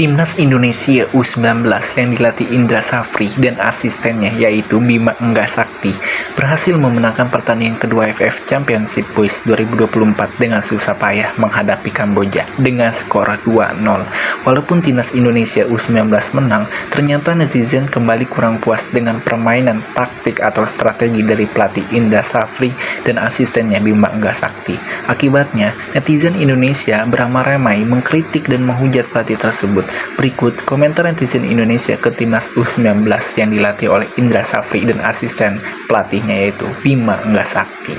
Timnas Indonesia U19 yang dilatih Indra Safri dan asistennya yaitu Bima Enggasakti berhasil memenangkan pertandingan kedua AFF Championship Boys 2024 dengan susah payah menghadapi Kamboja dengan skor 2-0. Walaupun Timnas Indonesia U19 menang, ternyata netizen kembali kurang puas dengan permainan taktik atau strategi dari pelatih Indra Safri dan asistennya Bima Enggasakti. Akibatnya, netizen Indonesia beramai-ramai mengkritik dan menghujat pelatih tersebut. Berikut komentar netizen Indonesia ke Timnas U19 yang dilatih oleh Indra Safri dan asisten pelatihnya yaitu Bima Enggasakti.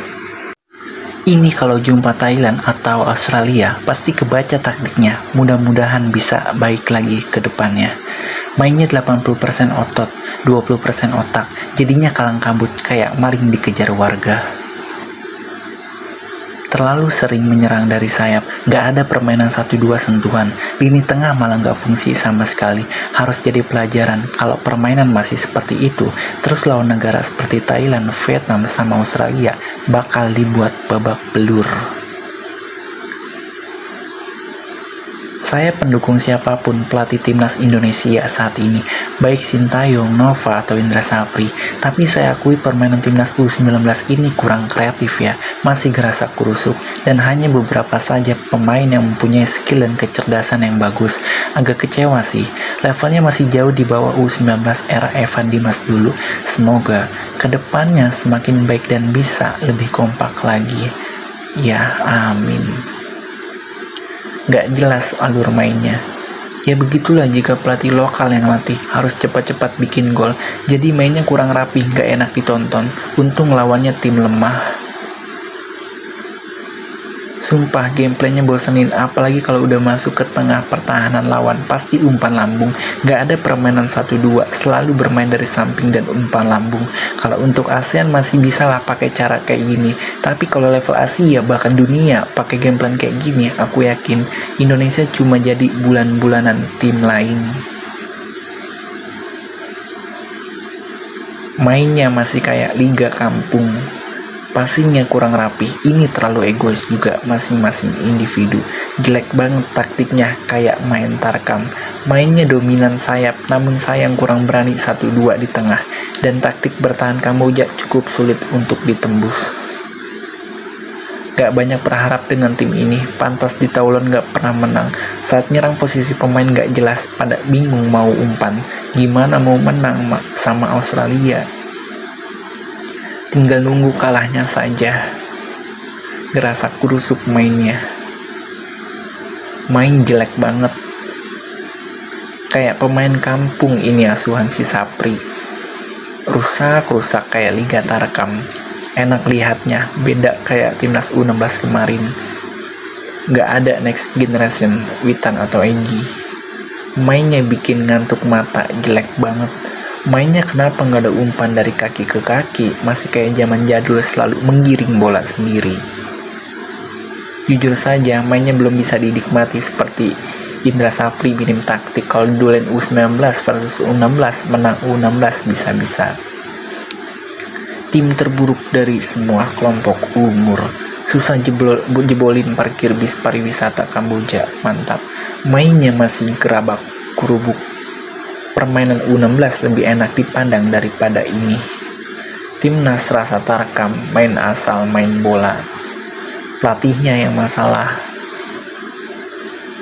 Ini kalau jumpa Thailand atau Australia pasti kebaca taktiknya, mudah-mudahan bisa baik lagi ke depannya. Mainnya 80% otot, 20% otak, jadinya kalang kabut kayak maling dikejar warga. Terlalu sering menyerang dari sayap, gak ada permainan 1-2 sentuhan, lini tengah malah gak fungsi sama sekali. Harus jadi pelajaran, kalau permainan masih seperti itu, terus lawan negara seperti Thailand, Vietnam, sama Australia, bakal dibuat babak belur. Saya pendukung siapapun pelatih Timnas Indonesia saat ini, baik Sintayong, Nova, atau Indra Safri. Tapi saya akui permainan Timnas U19 ini kurang kreatif ya, masih gerasa kurusuk, dan hanya beberapa saja pemain yang mempunyai skill dan kecerdasan yang bagus. Agak kecewa sih, levelnya masih jauh di bawah U19 era Evan Dimas dulu. Semoga kedepannya semakin baik dan bisa lebih kompak lagi. Ya, amin. Gak jelas alur mainnya. Ya begitulah jika pelatih lokal yang latih harus cepat-cepat bikin gol, jadi mainnya kurang rapi, gak enak ditonton. Untung lawannya tim lemah. Sumpah gameplaynya bosenin, apalagi kalau udah masuk ke tengah pertahanan lawan pasti umpan lambung. Gak ada permainan 1-2, selalu bermain dari samping dan umpan lambung. Kalau untuk ASEAN masih bisa lah pakai cara kayak gini, tapi kalau level Asia bahkan dunia pakai gameplay kayak gini, aku yakin Indonesia cuma jadi bulan-bulanan tim lain. Mainnya masih kayak liga kampung. Passingnya kurang rapi, ini terlalu egois juga masing-masing individu. Jelek banget taktiknya kayak main tarkam. Mainnya dominan sayap, namun sayang kurang berani 1-2 di tengah. Dan taktik bertahan Kamboja cukup sulit untuk ditembus. Gak banyak berharap dengan tim ini, pantas di Thailand gak pernah menang. Saat nyerang posisi pemain gak jelas, pada bingung mau umpan. Gimana mau menang sama Australia? Tinggal nunggu kalahnya saja. Gerasa kurusuk mainnya. Main jelek banget. Kayak pemain kampung ini asuhan si Sapri. Rusak kayak Liga Tarkam. Enak lihatnya, beda kayak Timnas U16 kemarin. Gak ada next generation, Witan atau Enggi. Mainnya bikin ngantuk mata, jelek banget. Mainnya kenapa nggak ada umpan dari kaki ke kaki, masih kayak zaman jadul selalu menggiring bola sendiri. Jujur saja mainnya belum bisa dinikmati seperti Indra Safri minim taktik. Kalau duelen U19 versus U16 menang U16 bisa-bisa. Tim terburuk dari semua kelompok umur. Susah jebolin parkir bis pariwisata Kamboja, mantap. Mainnya masih gerabak kurubuk. Permainan U16 lebih enak dipandang daripada ini. Timnas rasa tarkam, main asal, main bola. Pelatihnya yang masalah.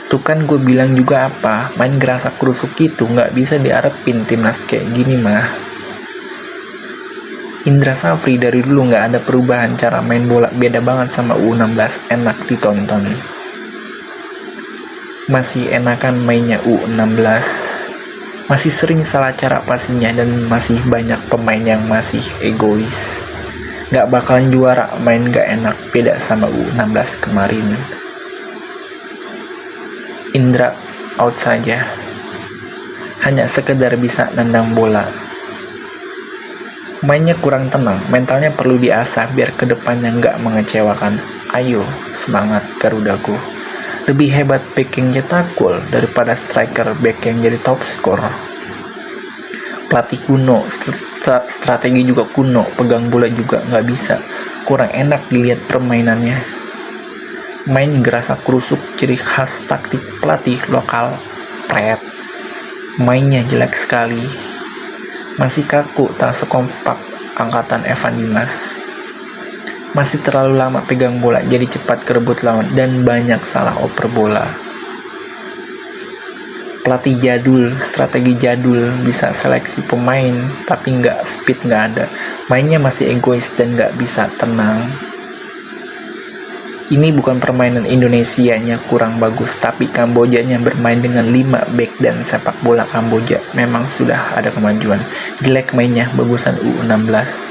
Tuh kan gue bilang juga apa, main gerasa kerusuk itu gak bisa diharapin timnas kayak gini mah. Indra Safri dari dulu gak ada perubahan cara main bola, beda banget sama U16, enak ditonton. Masih enakan mainnya U16. Masih sering salah cara passingnya dan masih banyak pemain yang masih egois. Gak bakalan juara, main gak enak, beda sama U16 kemarin. Indra out saja. Hanya sekedar bisa nendang bola. Mainnya kurang tenang, mentalnya perlu diasah biar kedepannya gak mengecewakan. Ayo, semangat Garudaku. Lebih hebat back yang cetak gol daripada striker back yang jadi top skor. Pelatih kuno, strategi juga kuno, pegang bola juga nggak bisa. Kurang enak dilihat permainannya. Main gerasa kerusuk, ciri khas taktik pelatih lokal kampret. Mainnya jelek sekali. Masih kaku, tak sekompak angkatan Evan Dimas. Masih terlalu lama pegang bola, jadi cepat kerebut lawan dan banyak salah oper bola. Pelatih jadul, strategi jadul, bisa seleksi pemain, tapi speed nggak ada. Mainnya masih egois dan nggak bisa tenang. Ini bukan permainan Indonesianya kurang bagus, tapi Kambojanya bermain dengan 5 back dan sepak bola Kamboja memang sudah ada kemajuan. Jelek mainnya, bagusan U16.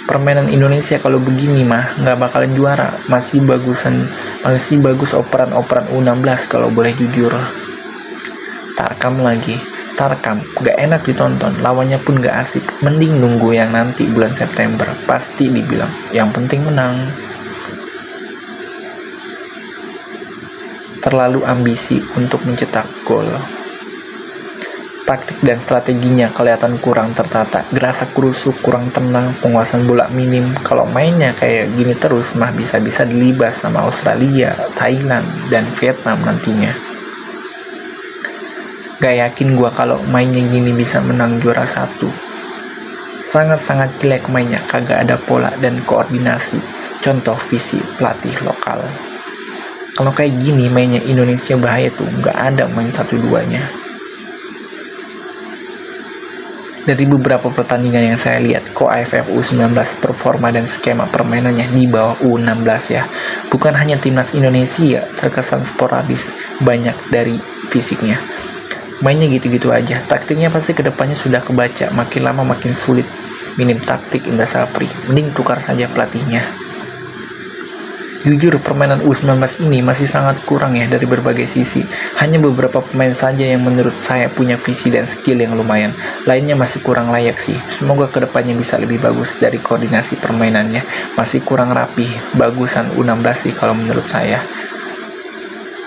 Permainan Indonesia kalau begini mah nggak bakalan juara. Masih bagus operan-operan U16 kalau boleh jujur. Tarkam lagi. Tarkam gak enak ditonton, lawannya pun gak asik. Mending nunggu yang nanti bulan September. Pasti dibilang, yang penting menang. Terlalu ambisi untuk mencetak gol. Taktik dan strateginya kelihatan kurang tertata, gerasa kerusuk, kurang tenang, penguasaan bola minim. Kalau mainnya kayak gini terus mah bisa-bisa dilibas sama Australia, Thailand, dan Vietnam nantinya. Gak yakin gua kalau mainnya gini bisa menang juara 1. Sangat-sangat jelek mainnya, kagak ada pola dan koordinasi. Contoh visi pelatih lokal. Kalau kayak gini mainnya Indonesia bahaya tuh, gak ada main 1-2-nya. Dari beberapa pertandingan yang saya lihat, kok AFF U19 performa dan skema permainannya di bawah U16 ya. Bukan hanya timnas Indonesia terkesan sporadis, banyak dari fisiknya. Mainnya gitu-gitu aja, taktiknya pasti kedepannya sudah kebaca, makin lama makin sulit. Minim taktik Indra Safri, mending tukar saja pelatihnya. Jujur, permainan U19 ini masih sangat kurang ya dari berbagai sisi. Hanya beberapa pemain saja yang menurut saya punya visi dan skill yang lumayan. Lainnya masih kurang layak sih. Semoga kedepannya bisa lebih bagus dari koordinasi permainannya. Masih kurang rapi, bagusan U16 sih kalau menurut saya.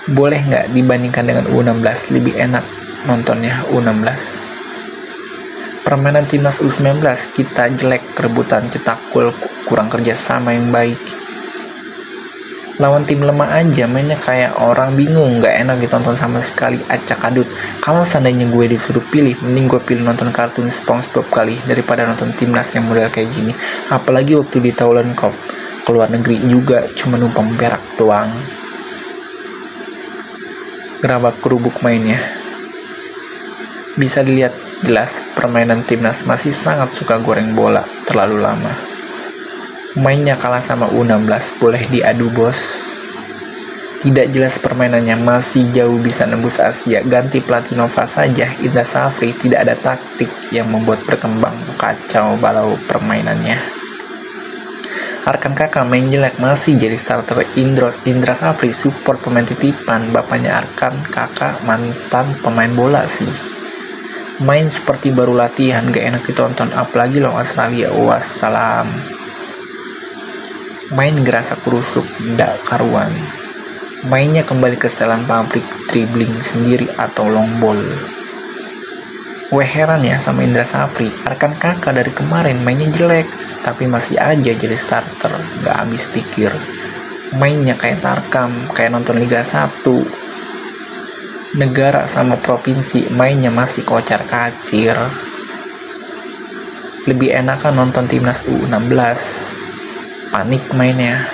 Boleh nggak dibandingkan dengan U16, lebih enak nontonnya U16. Permainan timnas U19 kita jelek, kerebutan cetak gol, kurang kerjasama yang baik. Lawan tim lemah aja mainnya kayak orang bingung, gak enak ditonton sama sekali, acak adut. Kalau seandainya gue disuruh pilih, mending gue pilih nonton kartun SpongeBob kali daripada nonton timnas yang model kayak gini. Apalagi waktu di Thailand Cup, keluar negeri juga cuma numpang berak doang. Gerabak kerubuk mainnya. Bisa dilihat jelas permainan timnas masih sangat suka goreng bola terlalu lama. Mainnya kalah sama U16, boleh diadu bos. Tidak jelas permainannya, masih jauh bisa nembus Asia. Ganti pelatih Nova saja, Indra Safri tidak ada taktik yang membuat berkembang. Kacau balau permainannya. Arkan Kakak main jelek, masih jadi starter. Indra Safri support pemain titipan. Bapaknya Arkan Kakak mantan pemain bola sih. Main seperti baru latihan, gak enak ditonton. Apalagi lawan Australia, wassalam. Main gerasa kerusuk, ndak karuan. Mainnya kembali ke setelan pabrik, dribbling sendiri atau long ball. Gue heran ya sama Indra Safri, Arkan Kakak dari kemarin mainnya jelek, tapi masih aja jadi starter, gak habis pikir. Mainnya kayak Tarkam, kayak nonton Liga 1. Negara sama provinsi, mainnya masih kocar kacir. Lebih enakan nonton timnas U16. Panik mainnya.